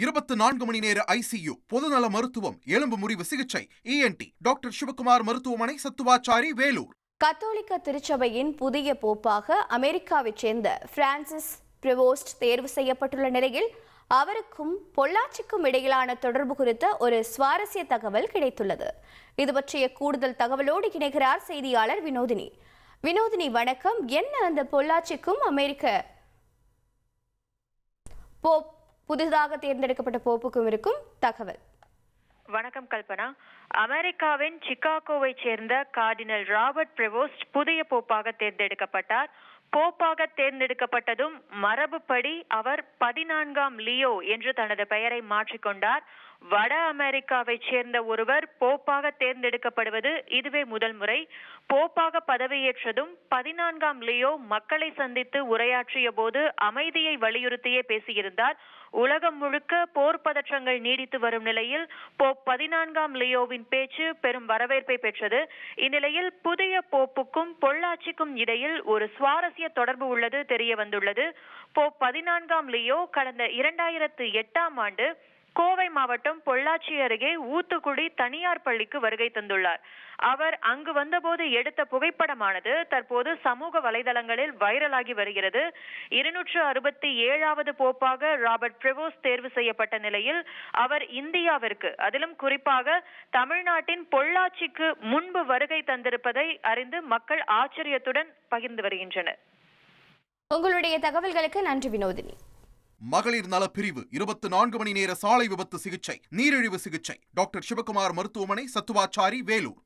24 மணி நேர ஐசியு, பொதுநல மருத்துவம், எலும்பு முறிவு சிகிச்சை, ENT டாக்டர் சிவகுமார் மருத்துவமனை, சத்துவாச்சாரி, வேலூர். கத்தோலிக்க திருச்சபையின் புதிய போப்பாக அமெரிக்காவைச் சேர்ந்த பிரான்சிஸ் பிரெவோஸ்ட் தேர்வு செய்யப்பட்டுள்ள நிலையில் அவருக்கும் பொள்ளாச்சிக்கும் இடையிலான தொடர்பு குறித்த ஒரு சுவாரஸ்ய தகவல் கிடைத்துள்ளது. இது பற்றிய கூடுதல் தகவலோடு இணைகிறார் செய்தியாளர் வினோதினி. வினோதினி, வணக்கம். என்ன அந்த பொள்ளாச்சிக்கும் அமெரிக்க போப் புதிதாக தேர்ந்தெடுக்கப்பட்ட போப்புக்கும் இருக்கும் தகவல்? வணக்கம் கல்பனா. அமெரிக்காவின் சிகாகோவை சேர்ந்த கார்டினல் ராபர்ட் பிரெவோஸ்ட் புதிய போப்பாக தேர்ந்தெடுக்கப்பட்டார். போப்பாக தேர்ந்தெடுக்கப்பட்டதும் மரபுப்படி அவர் 14ஆம் லியோ என்று தனது பெயரை மாற்றிக்கொண்டார். வட அமெரிக்காவை சேர்ந்த ஒருவர் போப்பாக தேர்ந்தெடுக்கப்படுவது இதுவே முதல் முறை. போப்பாக பதவியேற்றதும் 14ஆம் லியோ மக்களை சந்தித்து உரையாற்றிய போது அமைதியை வலியுறுத்தியே பேசியிருந்தார். உலகம் முழுக்க போர் பதற்றங்கள் நீடித்து வரும் நிலையில் போப் 14ஆம் லியோவின் பேச்சு பெரும் வரவேற்பை பெற்றது. இந்நிலையில் புதிய போப்புக்கும் பொள்ளாச்சிக்கும் இடையில் ஒரு சுவாரஸ்ய தொடர்பு உள்ளது தெரிய வந்துள்ளது. போப் 14ஆம் லியோ கடந்த 2008ஆம் ஆண்டு கோவை மாவட்டம் பொள்ளாச்சி அருகே ஊத்துக்குடி தனியார் பள்ளிக்கு வருகை தந்துள்ளார். அவர் அங்கு வந்தபோது எடுத்த புகைப்படமானது தற்போது சமூக வலைதளங்களில் வைரலாகி வருகிறது. 267வது போப்பாக ராபர்ட் பிரெவோஸ்ட் தேர்வு செய்யப்பட்ட நிலையில் அவர் இந்தியாவிற்கு, அதிலும் குறிப்பாக தமிழ்நாட்டின் பொள்ளாச்சிக்கு முன்பு வருகை தந்திருப்பதை அறிந்து மக்கள் ஆச்சரியத்துடன் பகிர்ந்து வருகின்றனர். உங்களுடைய தகவல்களுக்கு நன்றி வினோதினி. மகளிர் நல பிரிவு 24 மணி நேர சாலை விபத்து சிகிச்சை, நீரிழிவு சிகிச்சை, டாக்டர் சிவகுமார் மருத்துவமனை, சத்துவாச்சாரி, வேலூர்.